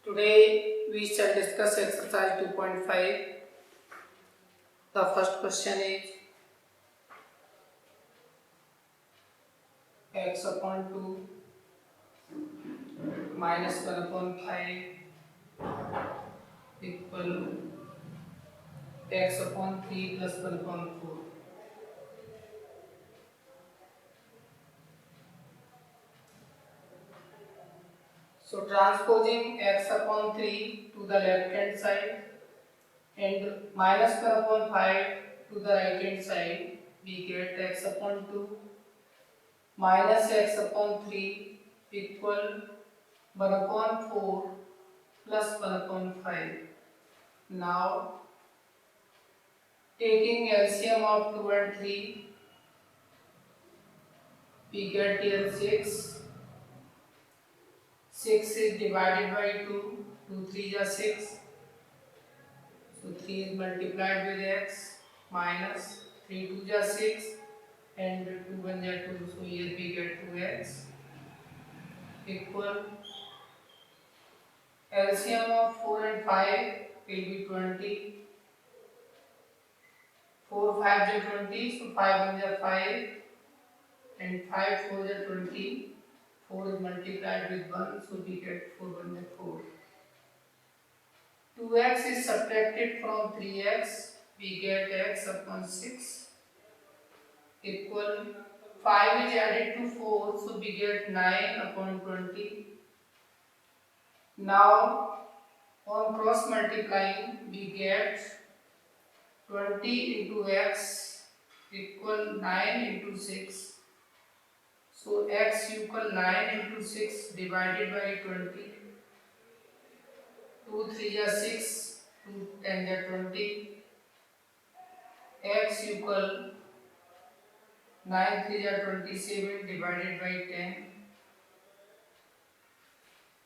Today we shall discuss exercise 2.5. The first question is x upon 2 minus 1 upon 5 equal x upon 3 plus 1 upon 4. So transposing x upon 3 to the left hand side and minus 1 upon 5 to the right hand side, we get x upon 2 minus x upon 3 equal 1 upon 4 plus 1 upon 5. Now taking LCM of 2 and 3, we get here 6. 6 is divided by 2, 2 3 is 6. So 3 is multiplied with x minus 3 2 is 6 and 2 1 is 2. So here we get 2x equal LCM of 4 and 5 will be 20. 4 5 is 20, so 5 1 is 5 and 5 4 is 20. 4 is multiplied with 1, so we get 4 1 is 4. 2x is subtracted from 3x, we get x upon 6 equal 5 is added to 4, so we get 9 upon 20. Now on cross multiplying, we get 20 into x equal 9 into 6. So x equal 9 into 6 divided by 20. 2 3 is 6, 2 10 is 20. X equal 9 3 is 27 divided by 10.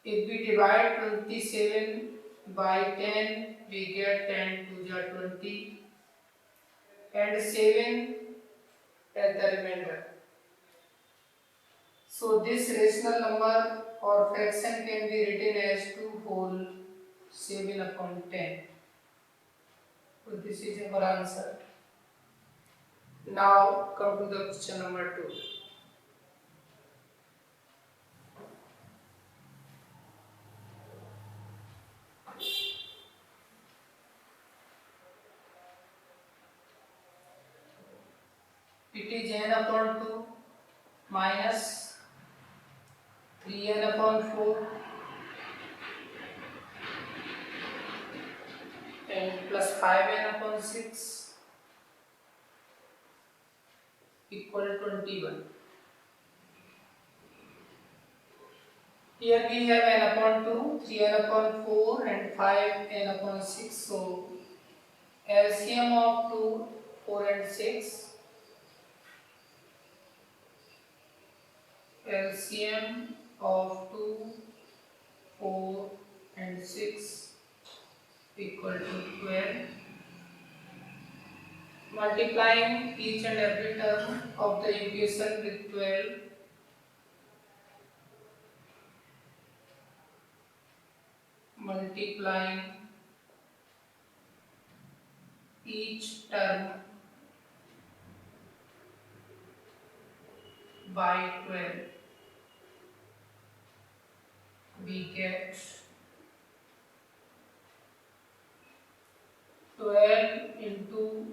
If we divide 27 by 10, we get 10 2 is 20 and 7 as the remainder. So this rational number or fraction can be written as 2 whole 7 upon 10. So this is our answer. Now come to the question number 2. It is n upon 2 minus 3n upon 4 and plus 5n upon 6 equal 21. Here we have n upon 2, 3n upon 4 and 5n upon 6. So LCM of 2, 4 and 6. LCM of 2, 4 and 6 equal to 12. Multiplying each and every term of the equation with 12. Multiplying each term by 12, we get 12 into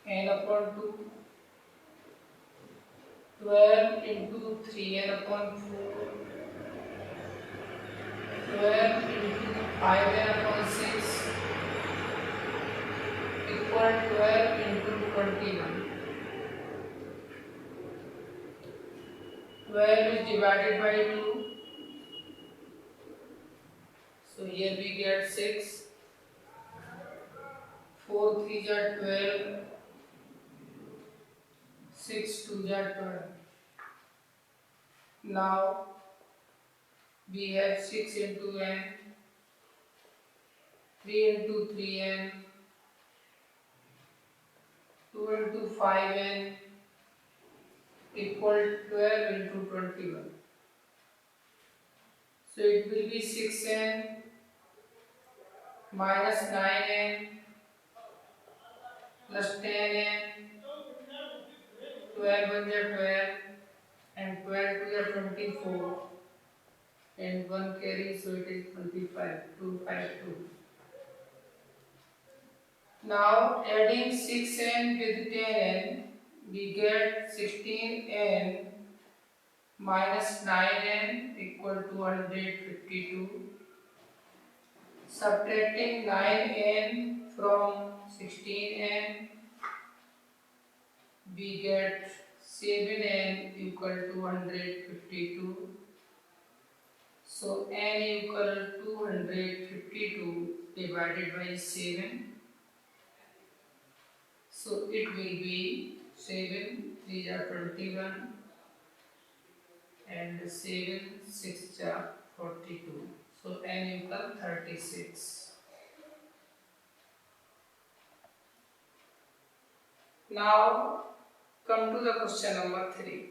n upon 2, 12 into 3n upon 4, 12 into 5n upon 6 equal 12 into 21. 12 is divided by 2. So here we get 6. 4 3 is 12. 6 2 is 12. Now we have 6 into n, 3 into 3n, 2 into 5n equal 12 into 21. So it will be 6n minus 9n plus 10n, 12 1 is 12 and 12 2 is 24 and 1 carry, so it is 25, 252. Now adding 6n with 10n, we get 16n minus 9n equal to 152. Subtracting 9n from 16n, we get 7n equal to 152. So n equal to 152 divided by 7. So it will be 7, 3 are 21 and 7, 6 are 42. So n equal 36. Now come to the question number 3.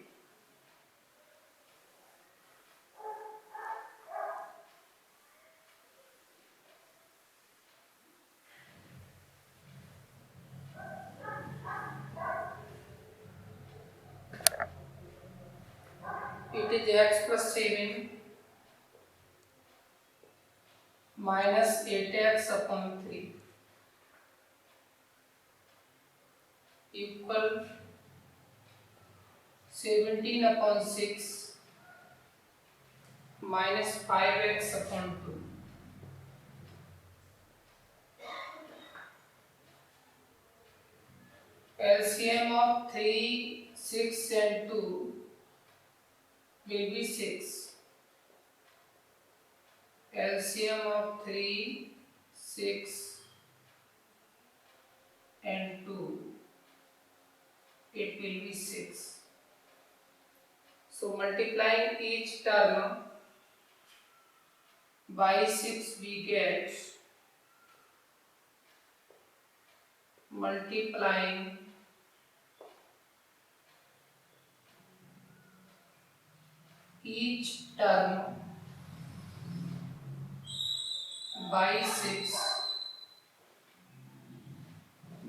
It is x plus 7 minus 8x upon 3 equal 17 upon 6 minus 5x upon 2. LCM of 3, 6 and 2 will be 6. LCM of 3, 6 and 2, it will be 6. So multiplying each term by 6, we get multiplying each term by 6,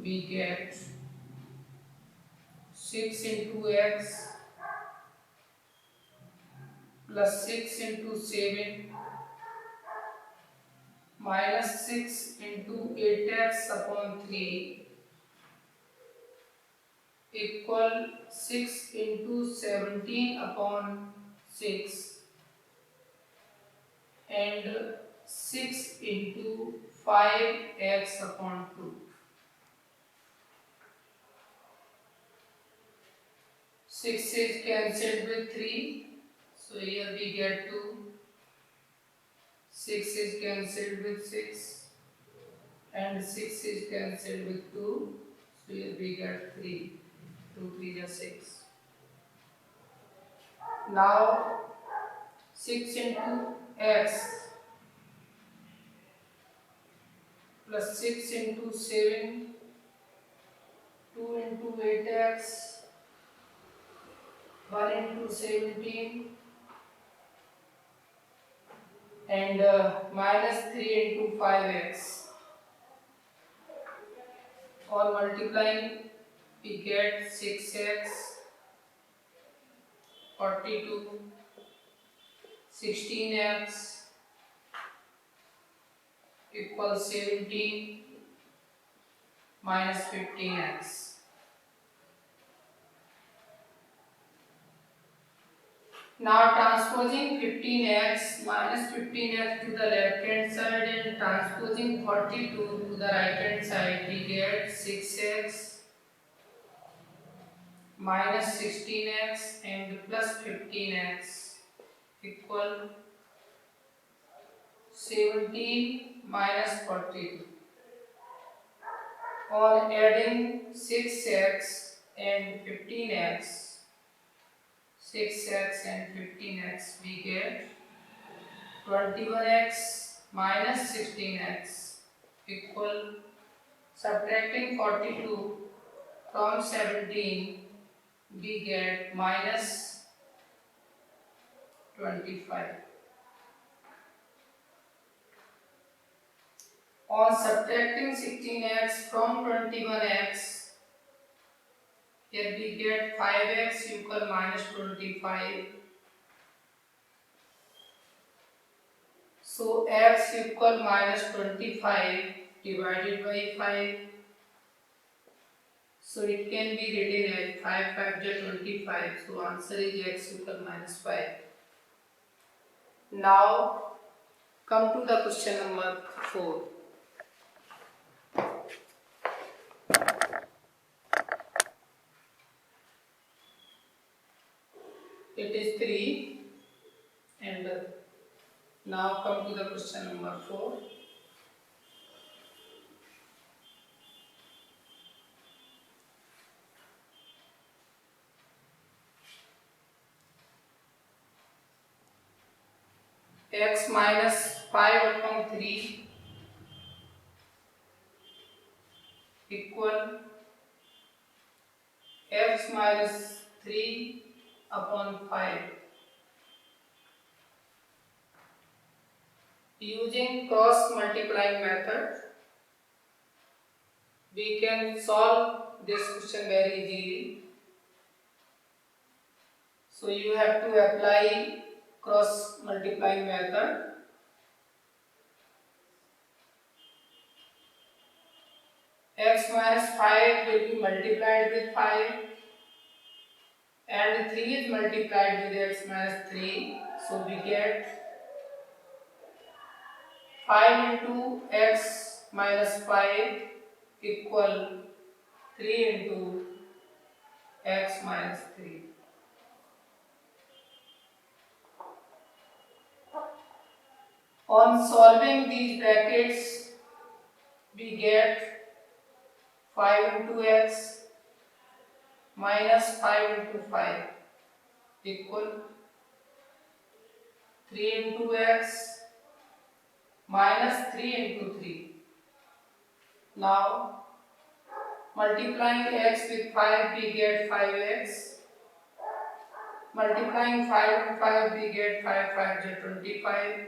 we get 6 into x plus 6 into 7 minus 6 into 8x upon 3 equal 6 into 17 upon 6 and 6 into 5x upon 2. 6 is cancelled with 3, so here we get 2. 6 is cancelled with 6 and 6 is cancelled with 2, so here we get 3. 2 3 is 6. Now 6 into x plus 6 into 7, 2 into 8x, 1 into 17 and minus 3 into 5x. On multiplying, we get 6x, 42, 16x equals 17 minus 15x. Now transposing 15x minus 15x to the left hand side and transposing 42 to the right hand side, we get 6x minus 16x and plus 15x equal 17 minus 42. On adding 6x and 15x, 6x and 15x, we get 21x minus 16x equal, subtracting 42 from 17, we get minus 25. On subtracting 16x from 21x, here we get 5x equal minus 25. So x equal minus 25 divided by 5. So it can be written as 5 5 is 25. So answer is x equal minus 5. Now come to the question number 4. It is 3 and now come to the question number 4. X minus 5 upon 3 equal x minus 3 upon 5. Using cross multiplying method, we can solve this question very easily. So you have to apply cross multiplying method. X minus 5 will be multiplied with 5 and 3 is multiplied with x minus 3. So we get 5 into x minus 5 equal 3 into x minus 3. On solving these brackets, we get 5 into x minus 5 into 5 equal 3 into x minus 3 into 3. Now multiplying x with 5 we get 5x. Multiplying 5 with 5 we get 5 5 is 25.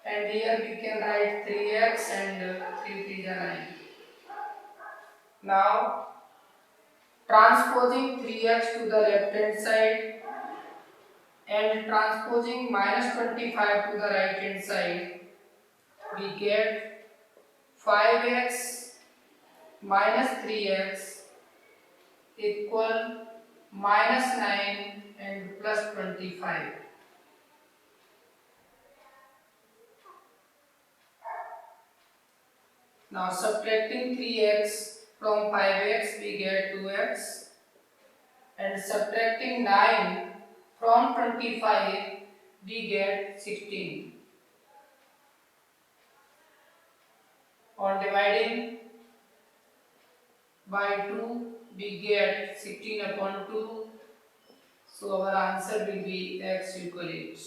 And here we can write 3x and 3 3 is 9. Now transposing 3x to the left hand side and transposing minus 25 to the right hand side, we get 5x minus 3x equal minus 9 and plus 25. Now subtracting 3x from 5x we get 2x and subtracting 9 from 25 we get 16. On dividing by 2 we get 16 upon 2. So our answer will be x equal 8.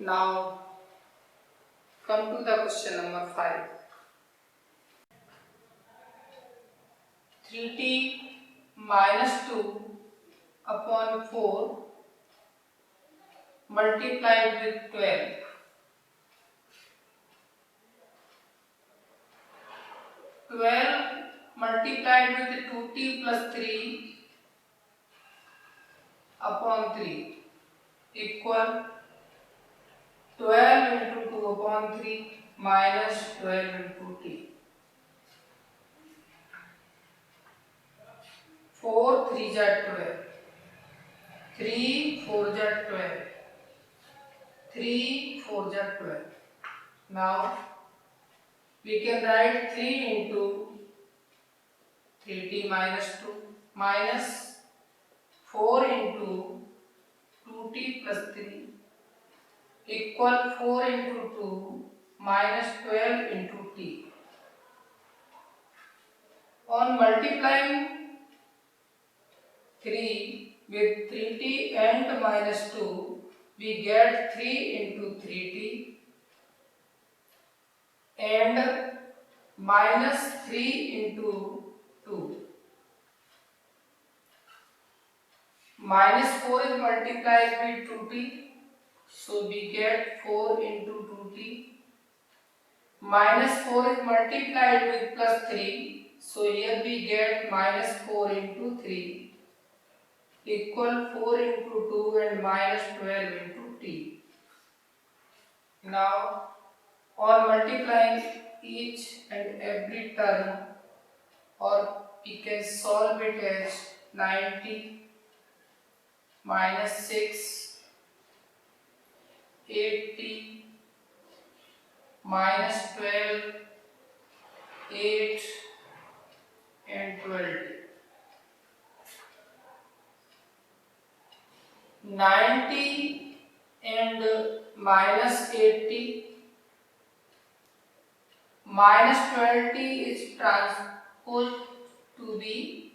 Now come to the question number 5. 3t minus 2 upon 4 multiplied with 12. 12 multiplied with 2t plus 3 upon 3 equal 12 into 2 upon 3 minus 12 into t. 4 3 is 12. 3 4 is 12. 3 4 is 12. Now we can write 3 into 3t minus 2 minus 4 into 2t plus 3 equal 4 into 2 minus 12 into t. On multiplying 3 with 3t and minus 2, we get 3 into 3t and minus 3 into 2. Minus 4 is multiplied with 2t, So we get 4 into 2t. Minus 4 is multiplied with plus 3. So here we get minus 4 into 3 equal 4 into 2 and minus 12 into t. Now on multiplying each and every term, or we can solve it as 90 minus 6, 80 minus 12, 8 and 12. 90 and minus 80 minus 20 is transposed to be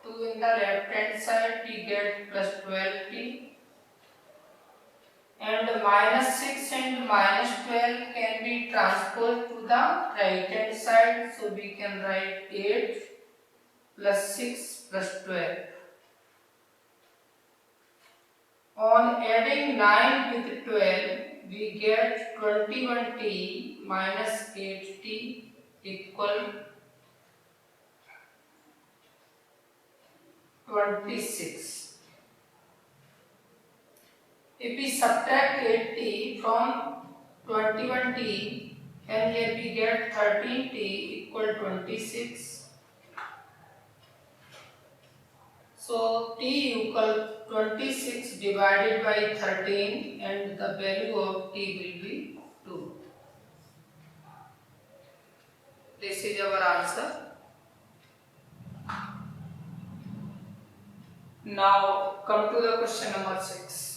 2 in the left hand side, we get plus 12t, and minus 6 and minus 12 can be transposed to the right hand side, so we can write 8 plus 6 plus 12. On adding 9 with 12, we get 21t minus 8t equal 26. If we subtract 8t from 21t, and here we get 13t equal 26. So t equal 26 divided by 13, and the value of t will be 2. This is our answer. Now come to the question number 6.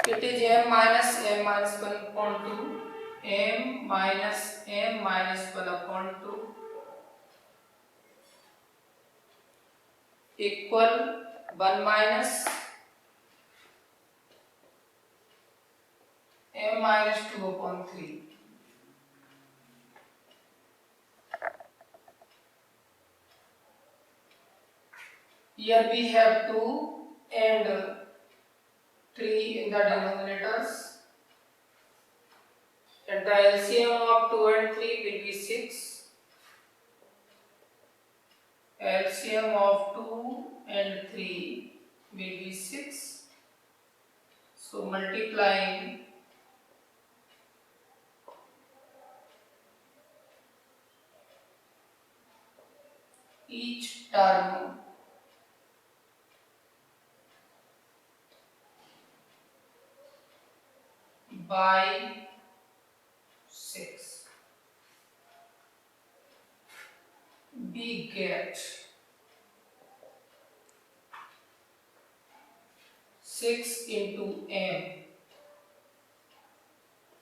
It is m minus 1 upon 2, m minus 1 upon 2 equal 1 minus m minus 2 upon 3. Here we have 2 and 3 in the denominators, and the LCM of 2 and 3 will be 6. LCM of 2 and 3 will be 6. So multiplying each term by 6, we get 6 into m.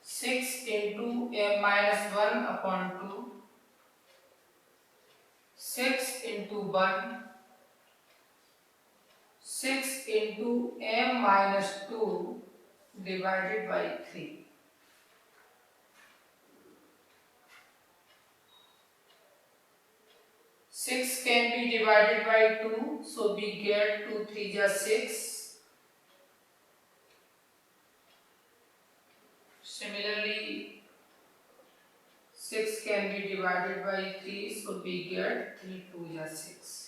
6 into m minus 1 upon 2. 6 into 1. 6 into m minus 2 divided by 3. Six can be divided by 2, so we get 2 3 is 6. Similarly, 6 can be divided by 3, so we get 3 2 is 6.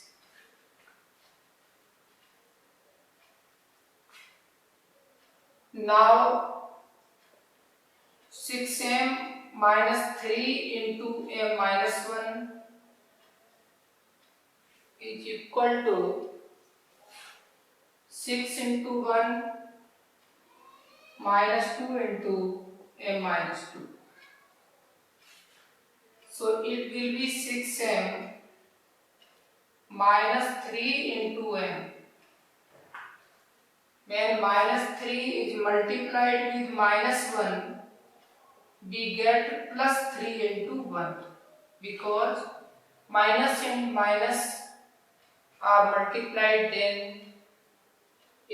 Now 6m minus 3 into m minus 1 is equal to 6 into 1 minus 2 into m minus 2. So it will be 6m minus 3 into m. When minus 3 is multiplied with minus 1, we get plus 3 into 1, because minus and minus are multiplied, then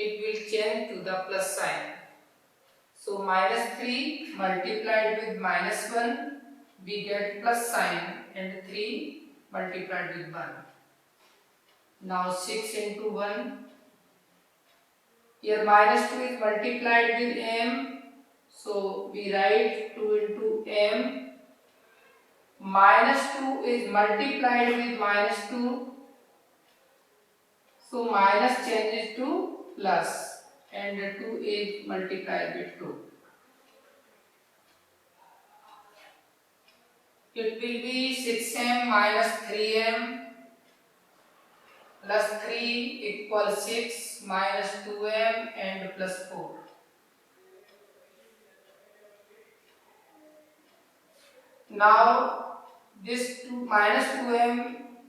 it will change to the plus sign. So minus 3 multiplied with minus 1, we get plus sign, and 3 multiplied with 1. Now 6 into 1. Here minus 2 is multiplied with m. So we write 2 into m. Minus 2 is multiplied with minus 2. So minus changes to plus, and 2 is multiplied with 2. It will be 6m minus 3m plus 3 equals 6 minus 2m and plus 4. Now this 2 minus 2m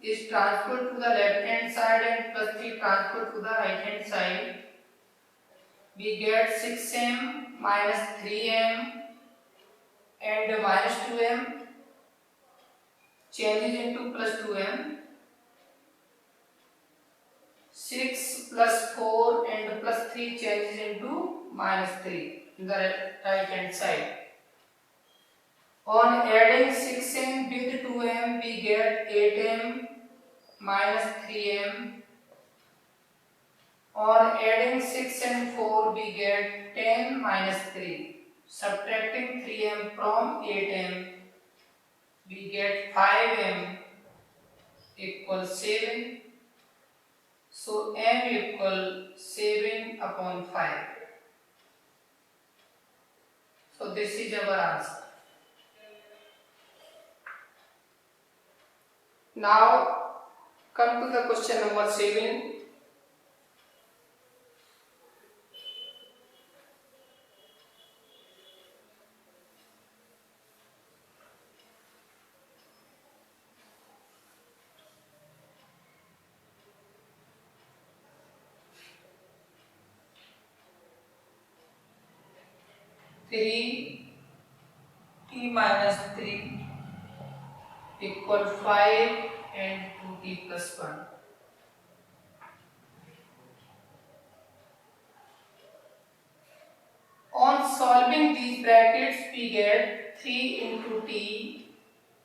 is transferred to the left hand side and plus 3 transferred to the right hand side. We get 6m minus 3m and minus 2m changes into plus 2m. 6 plus 4 and plus 3 changes into minus 3 in the right hand side. On adding 6m with 2m, we get 8m minus 3m. On adding 6 and 4, we get 10 minus 3. Subtracting 3m from 8m, we get 5m equals 7. So m equals 7 upon 5. So this is our answer. Now come to the question number 7. T minus 3 equal 5 and 2t plus 1. On solving these brackets, we get 3 into t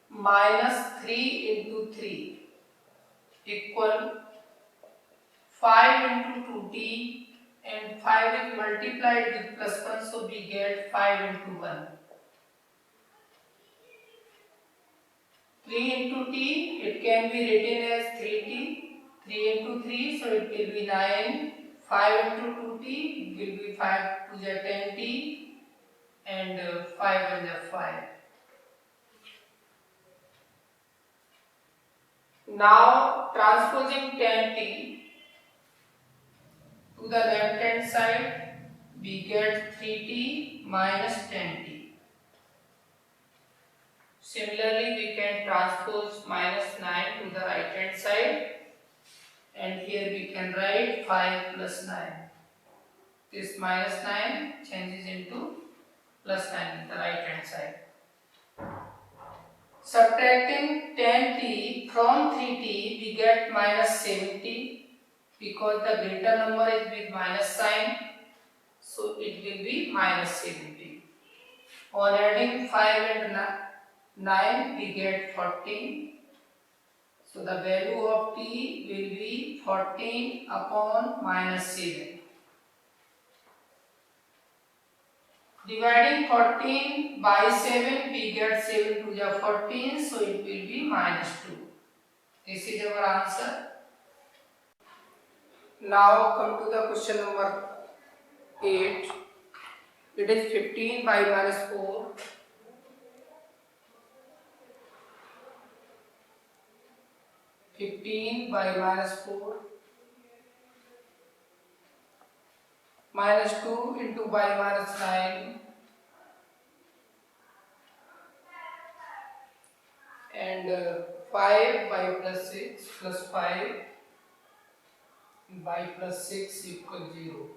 minus 3 into 3 equal 5 into 2t, and 5 is multiplied with plus 1, so we get 5 into 1. 3 into t, it can be written as 3t. 3 into 3, so it will be 9. 5 into 2t, it will be 5 to the 10t, and 5 and the 5. Now transposing 10t to the left hand side, we get 3t minus 10t. Similarly, we can transpose minus 9 to the right hand side, and here we can write 5 plus 9. This minus 9 changes into plus 9 in the right hand side. Subtracting 10t from 3t, we get minus 7t, because the greater number is with minus sign, so it will be minus 7t. On adding 5 and 9, we get 14. So the value of t will be 14 upon minus 7. Dividing 14 by 7, we get 7 to the 14, so it will be minus 2. This is our answer. Now come to the question number 8. It is 15 by minus 4. 15 by minus 4 minus 2 into by minus 9 and 5 by plus 6 plus 5 by plus 6 equals 0.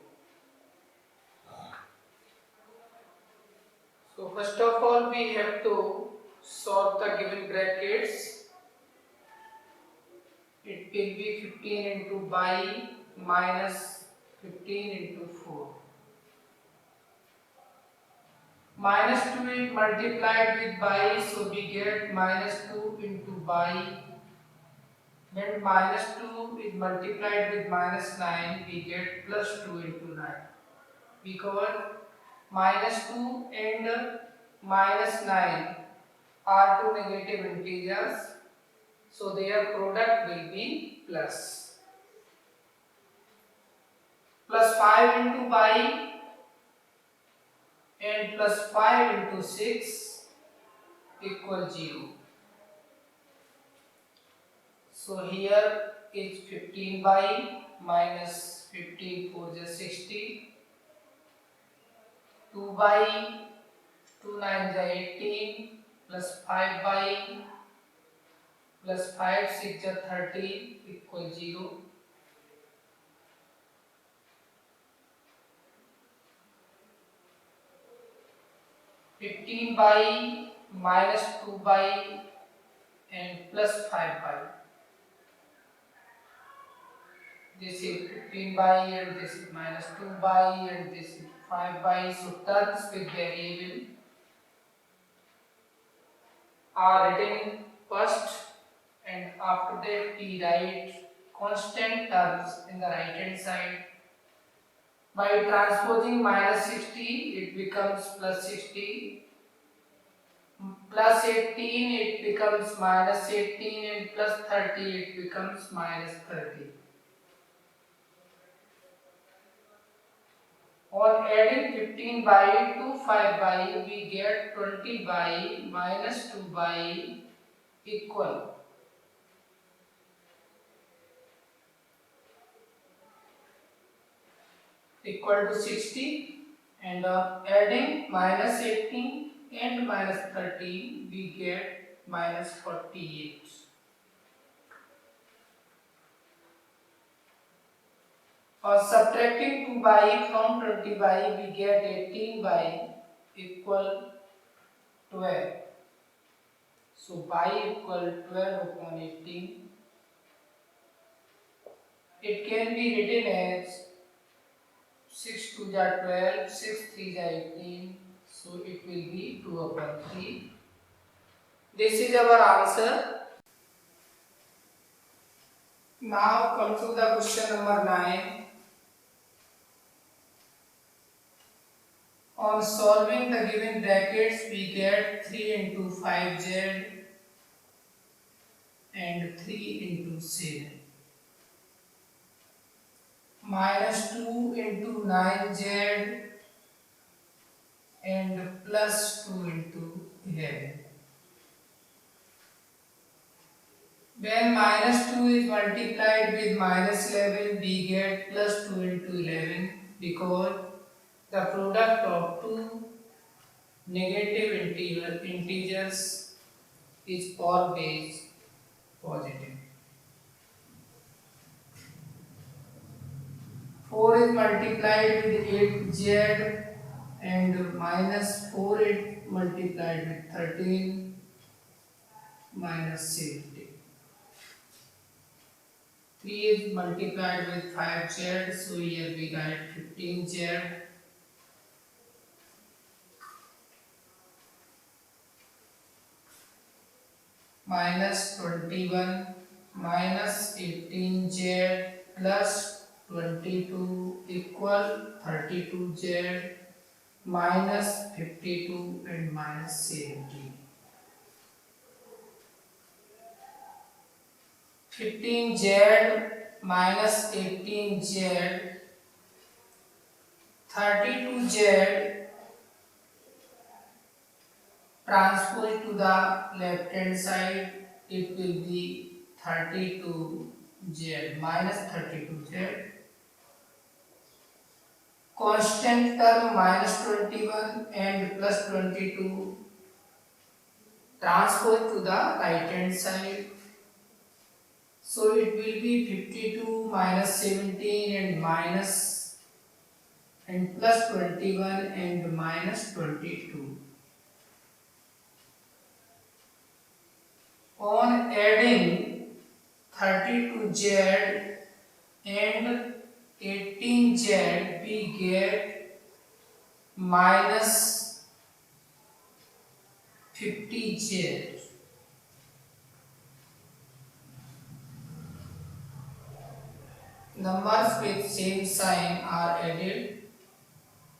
So first of all, we have to solve the given brackets. It will be 15 into by minus 15 into 4. Minus 2 is multiplied with by, so we get minus 2 into by. Then minus 2 is multiplied with minus 9, we get plus 2 into 9. Because minus 2 and minus 9 are two negative integers, so their product will be plus. Plus 5 into by and plus 5 into 6 equal 0. So here is 15 by minus 15 4 is 60. 2 by 2 9 is 18 plus 5 by plus 5 6 is 30 equal 0. 15 by minus 2 by and plus 5 by. This is 15 by and this is minus 2 by and this is 5 by. So terms with variable are written first, and after that we write constant terms in the right hand side. By transposing minus 60 it becomes plus 60. Plus 18 it becomes minus 18 and plus 30 it becomes minus 30. On adding 15 by to 5 by, we get 20 by minus 2 by equal to 60, and on adding minus 18 and minus 30 we get minus 48. On subtracting 2 by from 20 by, we get 18 by equal 12. So by equal 12 upon 18. It can be written as 6 2 is 12, 6 3 is 18. So it will be 2 upon 3. This is our answer. Now come to the question number 9. On solving the given brackets, we get 3 into 5z and 3 into 7. Minus 2 into 9z and plus 2 into 11. When minus 2 is multiplied with minus 11, we get plus 2 into 11 because the product of two negative integers is always positive. 4 is multiplied with 8z and minus 4 is multiplied with 13 minus 17. 3 is multiplied with 5z, so here we write 15z minus 21 minus 18z plus 22 equal 32z minus 52 and minus 17. 15z minus 18z, 32z transpose to the left hand side, it will be 32z minus 32z. Constant term minus 21 and plus 22 transpose to the right hand side. So it will be 52 minus 17 and plus 21 and minus 22. On adding 32z and 18z we get minus 50z. Numbers with same sign are added.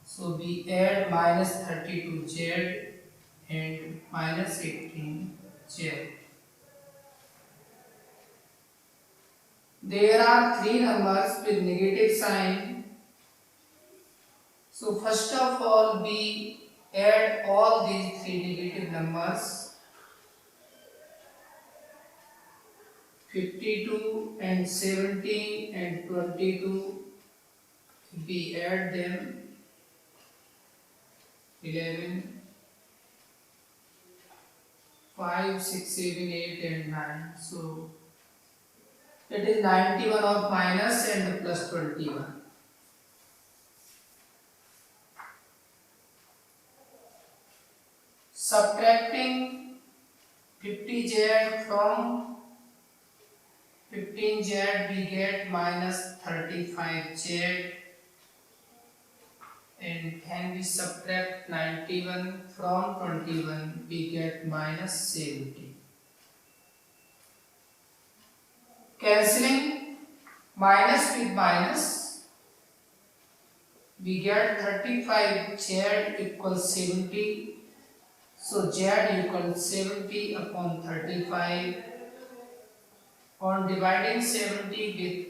So we add minus 32z and minus 18z. There are three numbers with negative sign. So first of all we add all these three negative numbers, 52 and 17 and 22. We add them, 11, 5, 6, 7, 8 and 9. So it is 91 of minus and plus 21. Subtracting 50z from 15z we get minus 35z, and when we subtract 91 from 21 we get minus 70. Cancelling minus with minus, we get 35z equals 70. So z equals 70 upon 35. On dividing 70 with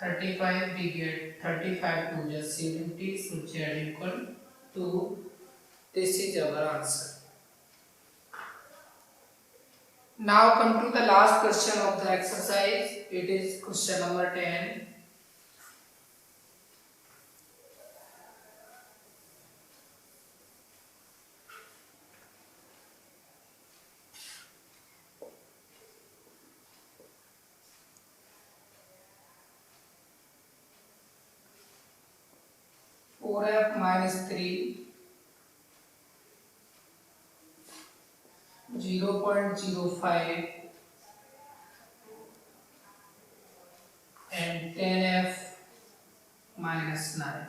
35 we get 35 to just 70. So z equal to, this is our answer. Now come to the last question of the exercise. It is question number 10. F minus 3, 0.05 and 10f minus 9.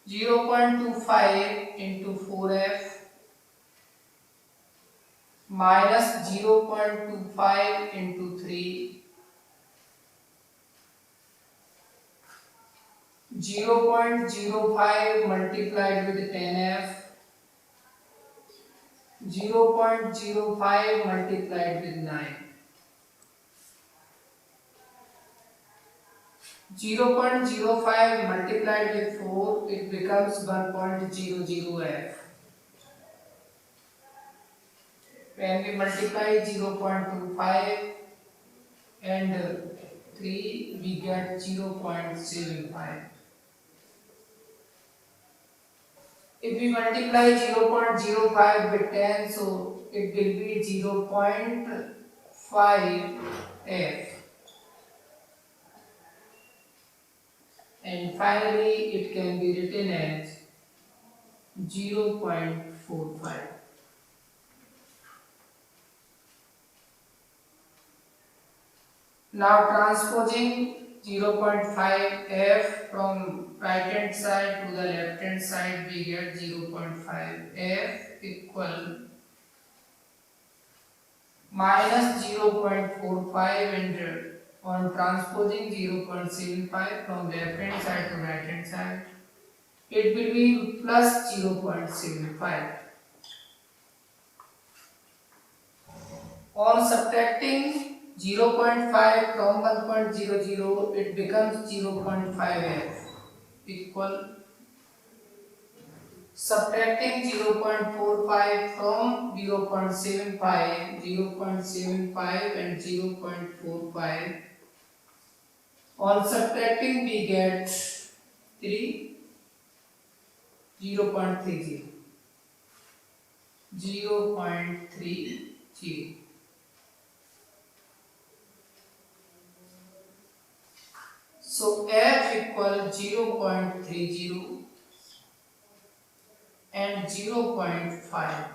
0.25 into 4f minus 0.25 into 3, 0.05 multiplied with 10f, 0.05 multiplied with 9, 0.05 multiplied with 4, it becomes 1.00f. When we multiply 0.25 and 3, we get 0.75. If we multiply 0.05 with 10, so it will be 0.5f. And finally, it can be written as 0.45. Now transposing 0.5f from right hand side to the left hand side, we get 0.5f equal minus 0.45, and on transposing 0.75 from left hand side to right hand side, it will be plus 0.75. On subtracting 0.5 from 1.00, it becomes 0.5f equal, subtracting 0.45 from 0.75, 0.75 and 0.45. On subtracting we get 3, 0.30, 0.30. So f equal 0.30 and 0.5.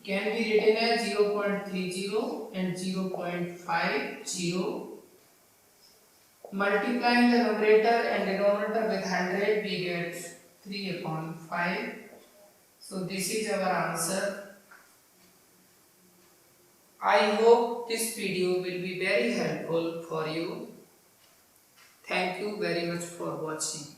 can be written as 0.30 and 0.50. Multiplying the numerator and denominator with 100, we get 3 upon 5. So this is our answer. I hope this video will be very helpful for you. Thank you very much for watching.